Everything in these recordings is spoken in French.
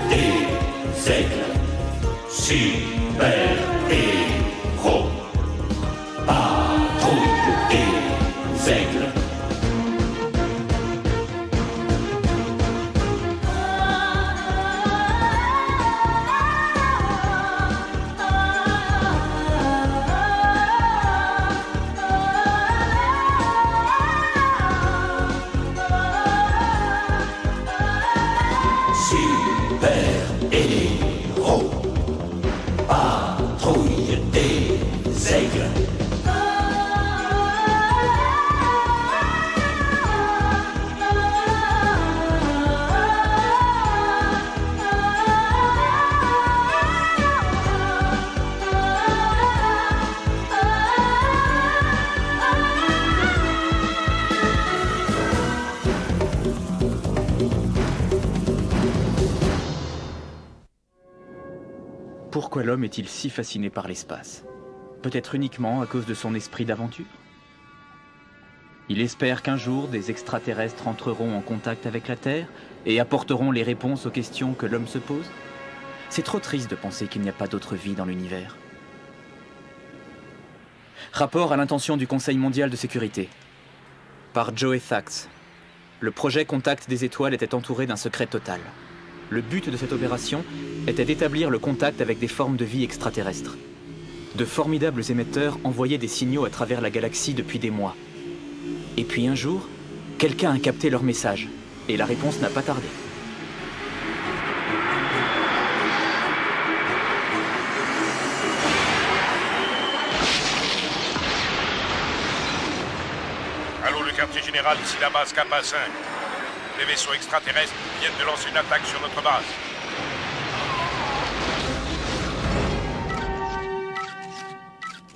des aigles, super-héros. Patrouille des aigles. Super-héros, patrouille des aigles. Pourquoi l'homme est-il si fasciné par l'espace? Peut-être uniquement à cause de son esprit d'aventure? Il espère qu'un jour, des extraterrestres entreront en contact avec la Terre et apporteront les réponses aux questions que l'homme se pose? C'est trop triste de penser qu'il n'y a pas d'autre vie dans l'univers. Rapport à l'intention du Conseil mondial de sécurité. Par Joe Thax. Le projet Contact des étoiles était entouré d'un secret total. Le but de cette opération était d'établir le contact avec des formes de vie extraterrestres. De formidables émetteurs envoyaient des signaux à travers la galaxie depuis des mois. Et puis un jour, quelqu'un a capté leur message, et la réponse n'a pas tardé. Allô, le quartier général, ici la base Kappa 5. Les vaisseaux extraterrestres viennent de lancer une attaque sur notre base.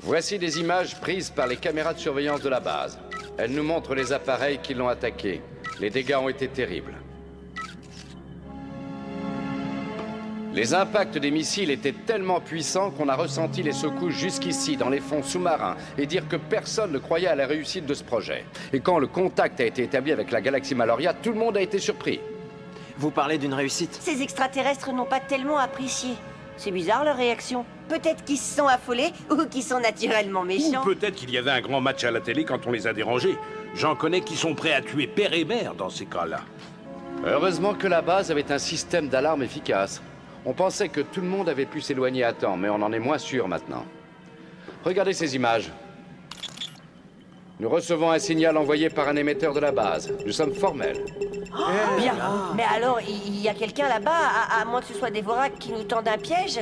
Voici des images prises par les caméras de surveillance de la base. Elles nous montrent les appareils qui l'ont attaqué. Les dégâts ont été terribles. Les impacts des missiles étaient tellement puissants qu'on a ressenti les secousses jusqu'ici, dans les fonds sous-marins, et dire que personne ne croyait à la réussite de ce projet. Et quand le contact a été établi avec la galaxie Maloria, tout le monde a été surpris. Vous parlez d'une réussite? Ces extraterrestres n'ont pas tellement apprécié. C'est bizarre leur réaction. Peut-être qu'ils se sont affolés ou qu'ils sont naturellement méchants. Ou peut-être qu'il y avait un grand match à la télé quand on les a dérangés. J'en connais qui sont prêts à tuer père et mère dans ces cas-là. Heureusement que la base avait un système d'alarme efficace. On pensait que tout le monde avait pu s'éloigner à temps, mais on en est moins sûr maintenant. Regardez ces images. Nous recevons un signal envoyé par un émetteur de la base. Nous sommes formels. Oh, bien. Mais alors, il y a quelqu'un là-bas, à moins que ce soit des Vorax qui nous tendent un piège?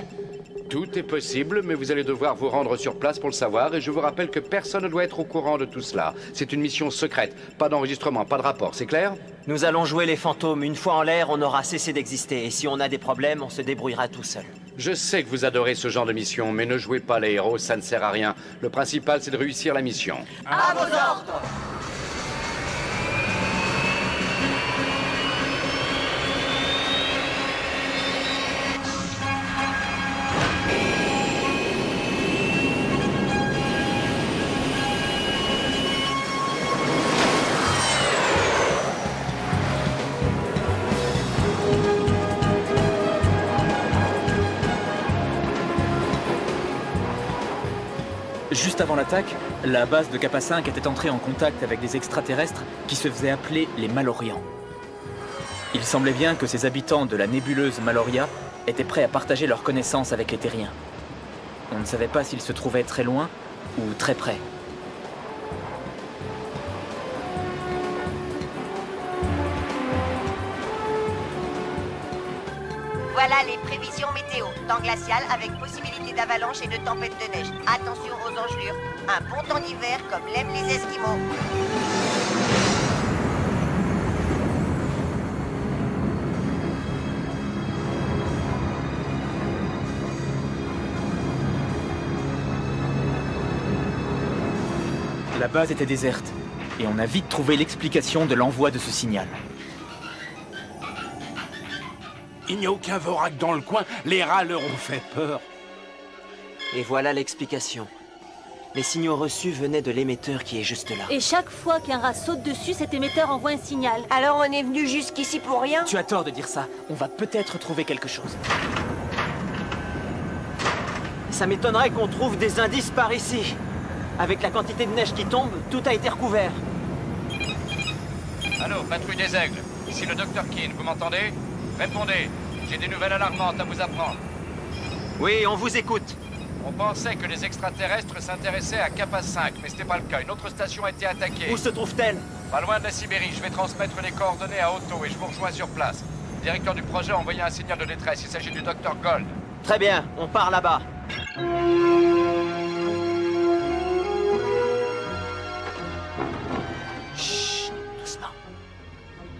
Tout est possible, mais vous allez devoir vous rendre sur place pour le savoir, et je vous rappelle que personne ne doit être au courant de tout cela. C'est une mission secrète. Pas d'enregistrement, pas de rapport, c'est clair? Nous allons jouer les fantômes. Une fois en l'air, on aura cessé d'exister. Et si on a des problèmes, on se débrouillera tout seul. Je sais que vous adorez ce genre de mission, mais ne jouez pas les héros, ça ne sert à rien. Le principal, c'est de réussir la mission. À vos ordres! Juste avant l'attaque, la base de Kappa 5 était entrée en contact avec des extraterrestres qui se faisaient appeler les Malorians. Il semblait bien que ces habitants de la nébuleuse Maloria étaient prêts à partager leurs connaissances avec les Terriens. On ne savait pas s'ils se trouvaient très loin ou très près. Voilà les prévisions météo. Temps glacial avec possibilité d'avalanche et de tempête de neige. Attention aux engelures. Un bon temps d'hiver comme l'aiment les Esquimaux. La base était déserte, et on a vite trouvé l'explication de l'envoi de ce signal. Il n'y a aucun Vorax dans le coin, les rats leur ont fait peur. Et voilà l'explication. Les signaux reçus venaient de l'émetteur qui est juste là. Et chaque fois qu'un rat saute dessus, cet émetteur envoie un signal. Alors on est venu jusqu'ici pour rien? Tu as tort de dire ça. On va peut-être trouver quelque chose. Ça m'étonnerait qu'on trouve des indices par ici. Avec la quantité de neige qui tombe, tout a été recouvert. Allô, patrouille des aigles. Ici le Dr. Keane, vous m'entendez? Répondez. J'ai des nouvelles alarmantes à vous apprendre. Oui, on vous écoute. On pensait que les extraterrestres s'intéressaient à Kappa 5, mais c'était pas le cas. Une autre station a été attaquée. Où se trouve-t-elle? Pas loin de la Sibérie. Je vais transmettre les coordonnées à Otto et je vous rejoins sur place. Le directeur du projet a envoyé un signal de détresse. Il s'agit du Dr. Gold. Très bien, on part là-bas. Chut, doucement.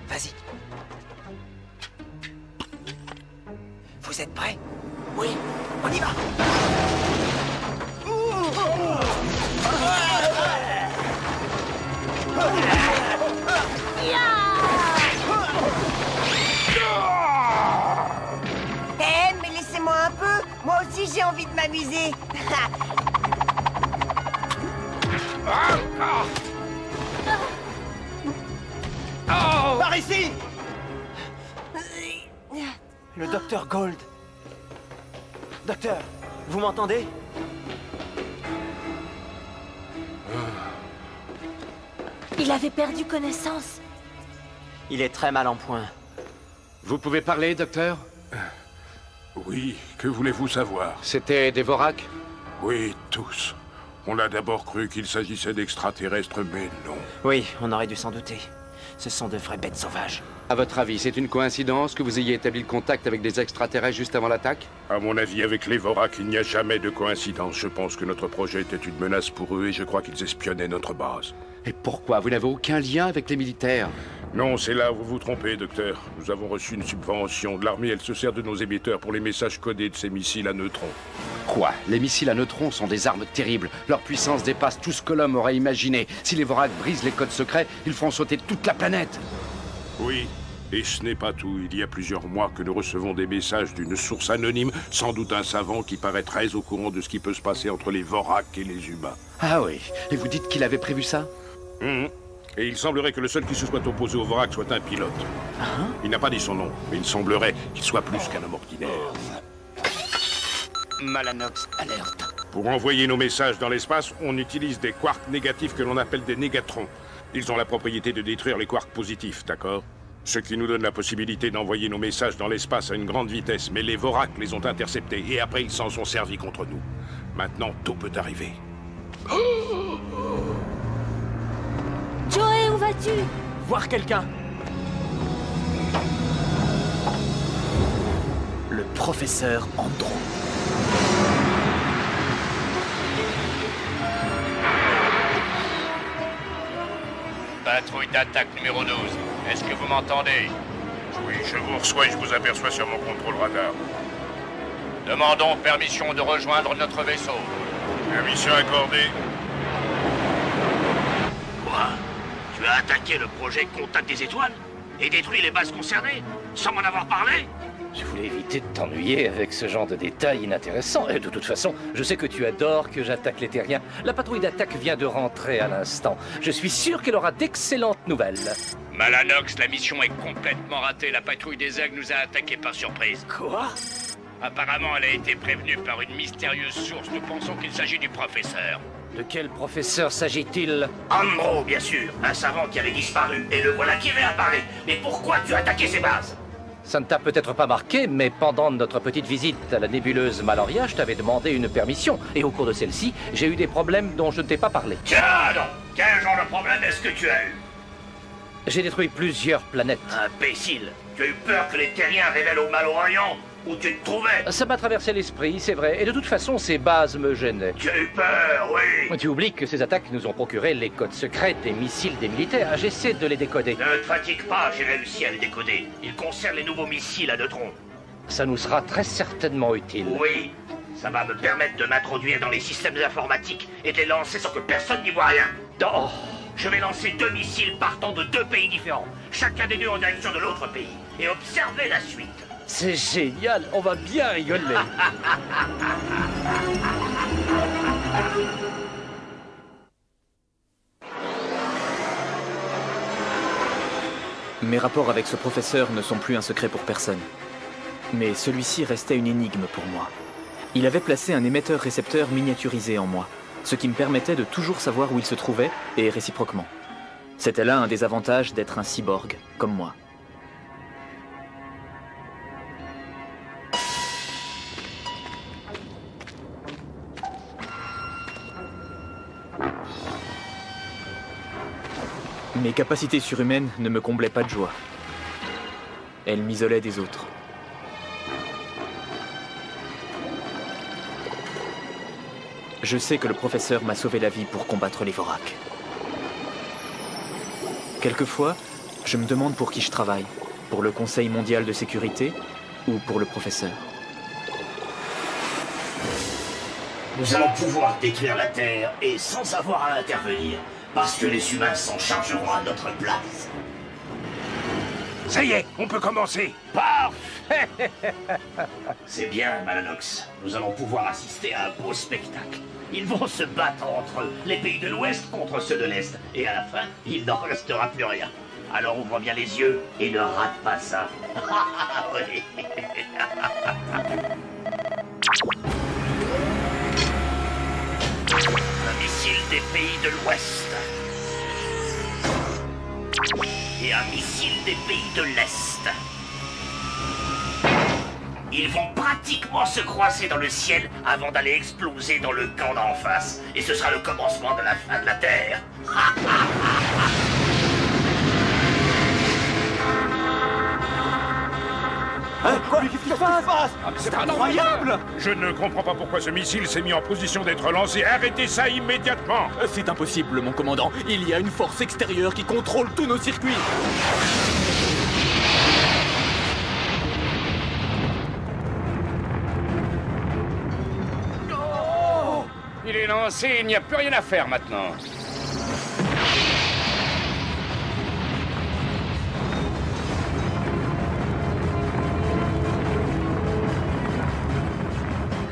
Vas-y. Vous êtes prêts? Oui, on y va. Eh, mais laissez-moi un peu. Moi aussi, j'ai envie de m'amuser. Par ici! Le docteur Gold. Docteur, vous m'entendez? Il avait perdu connaissance. Il est très mal en point. Vous pouvez parler, docteur? Oui, que voulez-vous savoir? C'était des Vorax? Oui, tous. On a d'abord cru qu'il s'agissait d'extraterrestres, mais non. Oui, on aurait dû s'en douter. Ce sont de vraies bêtes sauvages. À votre avis, c'est une coïncidence que vous ayez établi le contact avec des extraterrestres juste avant l'attaque? À mon avis, avec les Vorax, il n'y a jamais de coïncidence. Je pense que notre projet était une menace pour eux et je crois qu'ils espionnaient notre base. Et pourquoi? Vous n'avez aucun lien avec les militaires? Non, c'est là où vous vous trompez, docteur. Nous avons reçu une subvention de l'armée. Elle se sert de nos émetteurs pour les messages codés de ces missiles à neutrons. Quoi? Les missiles à neutrons sont des armes terribles. Leur puissance dépasse tout ce que l'homme aurait imaginé. Si les Vorax brisent les codes secrets, ils feront sauter toute la planète. Oui, et ce n'est pas tout. Il y a plusieurs mois que nous recevons des messages d'une source anonyme, sans doute un savant qui paraît très au courant de ce qui peut se passer entre les Vorax et les humains. Ah oui, et vous dites qu'il avait prévu ça? Et il semblerait que le seul qui se soit opposé au Vorax soit un pilote. Il n'a pas dit son nom, mais il semblerait qu'il soit plus qu'un homme ordinaire. Malanox, alerte. Pour envoyer nos messages dans l'espace, on utilise des quarks négatifs que l'on appelle des négatrons. Ils ont la propriété de détruire les quarks positifs, d'accord? Ce qui nous donne la possibilité d'envoyer nos messages dans l'espace à une grande vitesse, mais les Vorax les ont interceptés et après ils s'en sont servis contre nous. Maintenant, tout peut arriver. Joey, où vas-tu? Voir quelqu'un. Le professeur Andro. Patrouille d'attaque numéro 12. Est-ce que vous m'entendez? Oui, je vous reçois et je vous aperçois sur mon contrôle radar. Demandons permission de rejoindre notre vaisseau. Permission accordée. Quoi? Tu as attaqué le projet Contact des Étoiles? Et détruit les bases concernées? Sans m'en avoir parlé? Je voulais éviter de t'ennuyer avec ce genre de détails inintéressants. Et de toute façon, je sais que tu adores que j'attaque les terriens. La patrouille d'attaque vient de rentrer à l'instant. Je suis sûr qu'elle aura d'excellentes nouvelles. Malanox, la mission est complètement ratée. La patrouille des aigles nous a attaqués par surprise. Quoi? Apparemment, elle a été prévenue par une mystérieuse source. Nous pensons qu'il s'agit du professeur. De quel professeur s'agit-il? Andro, bien sûr. Un savant qui avait disparu. Et le voilà qui réapparaît. Mais pourquoi tu as attaqué ces bases? Ça ne t'a peut-être pas marqué, mais pendant notre petite visite à la nébuleuse Maloria, je t'avais demandé une permission. Et au cours de celle-ci, j'ai eu des problèmes dont je ne t'ai pas parlé. Tiens donc, quel genre de problème est-ce que tu as eu? J'ai détruit plusieurs planètes. Imbécile. Tu as eu peur que les terriens révèlent au Mal-Orient où tu te trouvais? Ça m'a traversé l'esprit, c'est vrai. Et de toute façon, ces bases me gênaient. Tu as eu peur, oui. Tu oublies que ces attaques nous ont procuré les codes secrets des missiles des militaires. J'essaie de les décoder. Ne te fatigue pas, j'ai réussi à les décoder. Ils concernent les nouveaux missiles à neutrons. Ça nous sera très certainement utile. Oui, ça va me permettre de m'introduire dans les systèmes informatiques et de les lancer sans que personne n'y voit rien. Oh. Je vais lancer 2 missiles partant de 2 pays différents, chacun des 2 en direction de l'autre pays, et observer la suite. C'est génial, on va bien rigoler. Mes rapports avec ce professeur ne sont plus un secret pour personne. Mais celui-ci restait une énigme pour moi. Il avait placé un émetteur-récepteur miniaturisé en moi, ce qui me permettait de toujours savoir où il se trouvait, et réciproquement. C'était là un des avantages d'être un cyborg, comme moi. Mes capacités surhumaines ne me comblaient pas de joie. Elles m'isolaient des autres. Je sais que le professeur m'a sauvé la vie pour combattre les Vorak. Quelquefois, je me demande pour qui je travaille. Pour le Conseil mondial de sécurité ou pour le professeur. Nous allons pouvoir détruire la Terre et sans avoir à intervenir. Parce que les humains s'en chargeront à notre place. Ça y est, on peut commencer. Parfait. C'est bien, Malanox. Nous allons pouvoir assister à un beau spectacle. Ils vont se battre entre eux, les pays de l'Ouest contre ceux de l'Est. Et à la fin, il n'en restera plus rien. Alors ouvre bien les yeux et ne rate pas ça. Oui. Un missile des pays de l'Ouest. Et un missile des pays de l'Est. Ils vont pratiquement se croiser dans le ciel avant d'aller exploser dans le camp d'en face. Et ce sera le commencement de la fin de la Terre. Quoi? Qu'est-ce qui se passe? C'est incroyable! Je ne comprends pas pourquoi ce missile s'est mis en position d'être lancé. Arrêtez ça immédiatement! C'est impossible, mon commandant. Il y a une force extérieure qui contrôle tous nos circuits. Il est lancé, il n'y a plus rien à faire maintenant.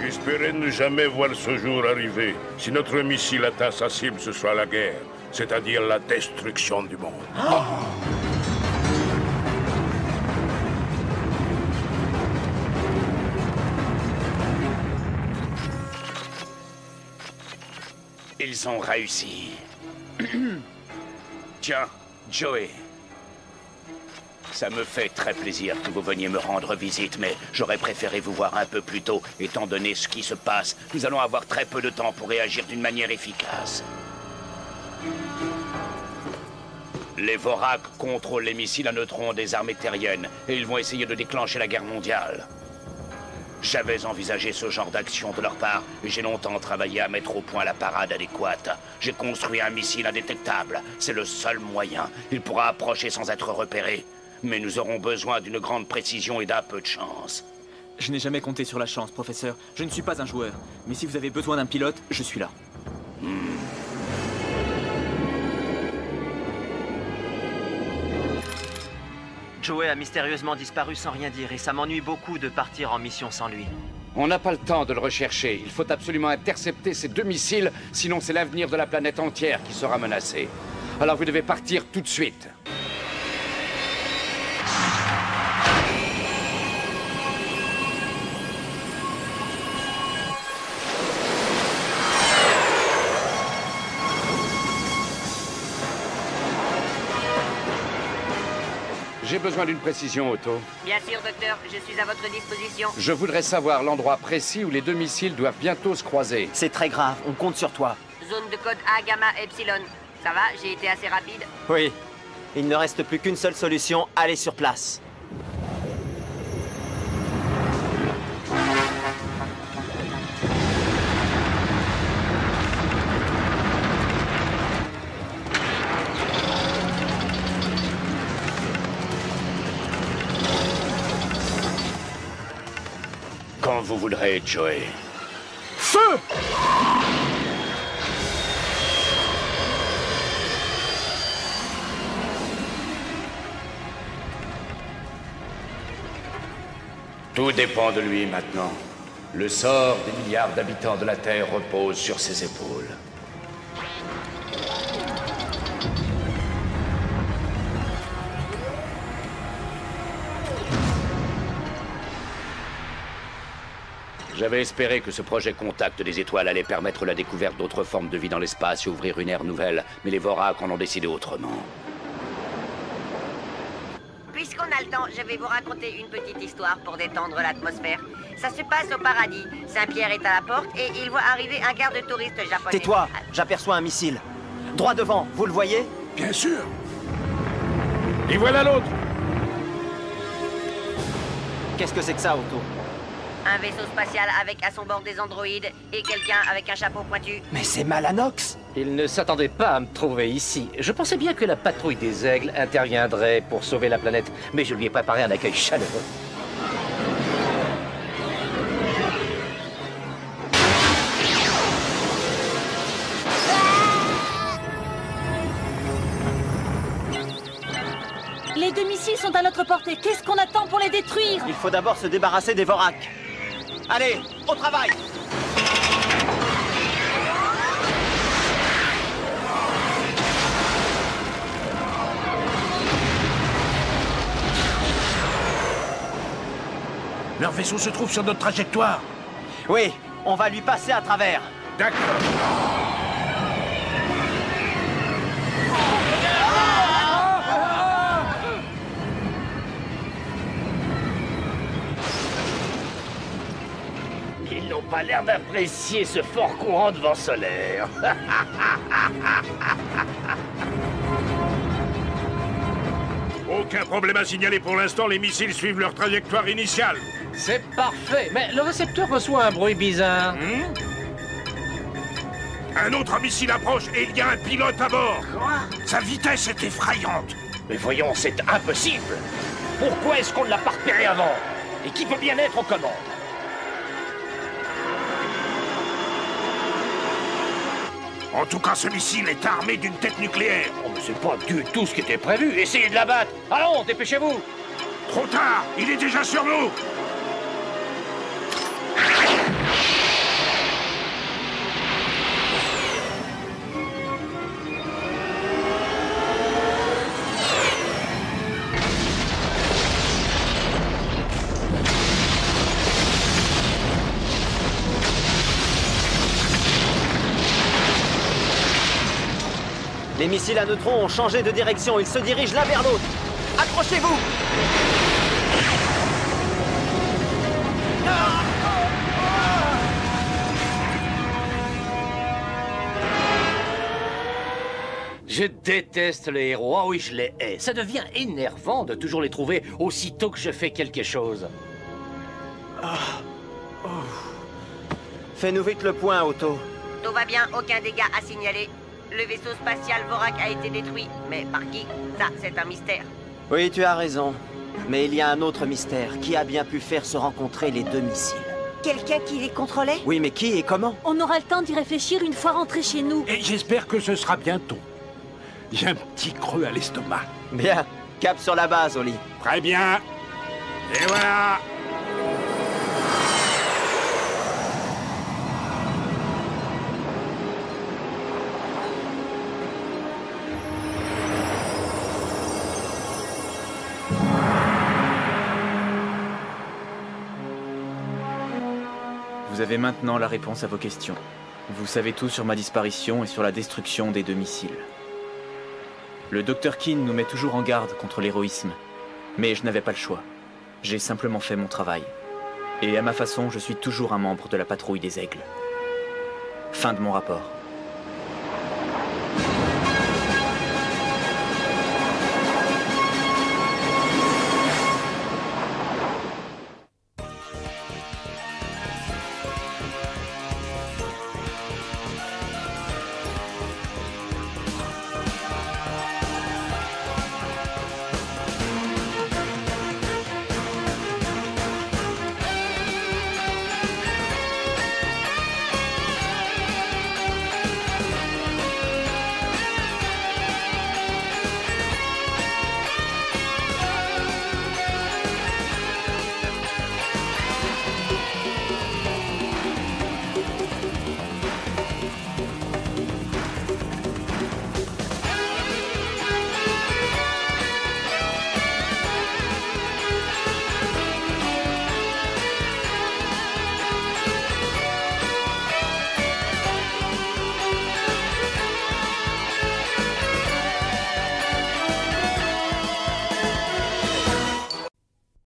J'espérais ne jamais voir ce jour arriver. Si notre missile atteint sa cible, ce sera la guerre, c'est-à-dire la destruction du monde. Ils ont réussi. Tiens, Joey. Ça me fait très plaisir que vous veniez me rendre visite, mais j'aurais préféré vous voir un peu plus tôt, étant donné ce qui se passe. Nous allons avoir très peu de temps pour réagir d'une manière efficace. Les Vorak contrôlent les missiles à neutrons des armées terriennes, et ils vont essayer de déclencher la guerre mondiale. J'avais envisagé ce genre d'action de leur part, et j'ai longtemps travaillé à mettre au point la parade adéquate. J'ai construit un missile indétectable. C'est le seul moyen. Il pourra approcher sans être repéré. Mais nous aurons besoin d'une grande précision et d'un peu de chance. Je n'ai jamais compté sur la chance, professeur. Je ne suis pas un joueur. Mais si vous avez besoin d'un pilote, je suis là. Joey a mystérieusement disparu sans rien dire et ça m'ennuie beaucoup de partir en mission sans lui. On n'a pas le temps de le rechercher. Il faut absolument intercepter ces deux missiles, sinon c'est l'avenir de la planète entière qui sera menacé. Alors vous devez partir tout de suite. J'ai besoin d'une précision, Otto. Bien sûr, docteur, je suis à votre disposition. Je voudrais savoir l'endroit précis où les deux missiles doivent bientôt se croiser. C'est très grave, on compte sur toi. Zone de code A, Gamma, Epsilon. Ça va, j'ai été assez rapide. Oui. Il ne reste plus qu'une seule solution, aller sur place. Quand vous voudrez, Joey. Feu! Tout dépend de lui maintenant. Le sort des milliards d'habitants de la Terre repose sur ses épaules. J'avais espéré que ce projet Contact des étoiles allait permettre la découverte d'autres formes de vie dans l'espace et ouvrir une ère nouvelle, mais les Vorak en ont décidé autrement. Puisqu'on a le temps, je vais vous raconter une petite histoire pour détendre l'atmosphère. Ça se passe au paradis. Saint-Pierre est à la porte et il voit arriver un quart de touristes japonais. Tais-toi, j'aperçois un missile. Droit devant, vous le voyez? Bien sûr. Et voilà l'autre. Qu'est-ce que c'est que ça, Otto? Un vaisseau spatial avec à son bord des androïdes et quelqu'un avec un chapeau pointu. Mais c'est Malanox! Il ne s'attendait pas à me trouver ici. Je pensais bien que la patrouille des aigles interviendrait pour sauver la planète, mais je lui ai préparé un accueil chaleureux. Les deux missiles sont à notre portée. Qu'est-ce qu'on attend pour les détruire? Il faut d'abord se débarrasser des Vorak. Allez, au travail! Leur vaisseau se trouve sur notre trajectoire. Oui, on va lui passer à travers. D'accord. Ils n'ont pas l'air d'apprécier ce fort courant de vent solaire. Aucun problème à signaler pour l'instant, les missiles suivent leur trajectoire initiale. C'est parfait, mais le récepteur reçoit un bruit bizarre. Un autre missile approche et il y a un pilote à bord. Quoi? Sa vitesse est effrayante. Mais voyons, c'est impossible. Pourquoi est-ce qu'on ne l'a pas repéré avant? Et qui peut bien être aux commandes? En tout cas, ce missile est armé d'une tête nucléaire. Oh, mais c'est pas du tout ce qui était prévu. Essayez de l'abattre. Allons, dépêchez-vous. Trop tard, il est déjà sur nous. Les missiles à neutrons ont changé de direction. Ils se dirigent l'un vers l'autre. Accrochez-vous! Je déteste les héros. Ah oui, je les hais. Ça devient énervant de toujours les trouver aussitôt que je fais quelque chose. Fais-nous vite le point, Otto. Tout va bien, aucun dégât à signaler. Le vaisseau spatial Vorak a été détruit. Mais par qui? Ça, c'est un mystère. Oui, tu as raison. Mais il y a un autre mystère. Qui a bien pu faire se rencontrer les deux missiles? Quelqu'un qui les contrôlait? Oui, mais qui et comment? On aura le temps d'y réfléchir une fois rentrés chez nous. Et j'espère que ce sera bientôt. J'ai un petit creux à l'estomac. Bien. Cap sur la base, Oli. Très bien. Et voilà. Vous avez maintenant la réponse à vos questions. Vous savez tout sur ma disparition et sur la destruction des deux missiles. Le Dr. Keane nous met toujours en garde contre l'héroïsme. Mais je n'avais pas le choix. J'ai simplement fait mon travail. Et à ma façon, je suis toujours un membre de la patrouille des aigles. Fin de mon rapport.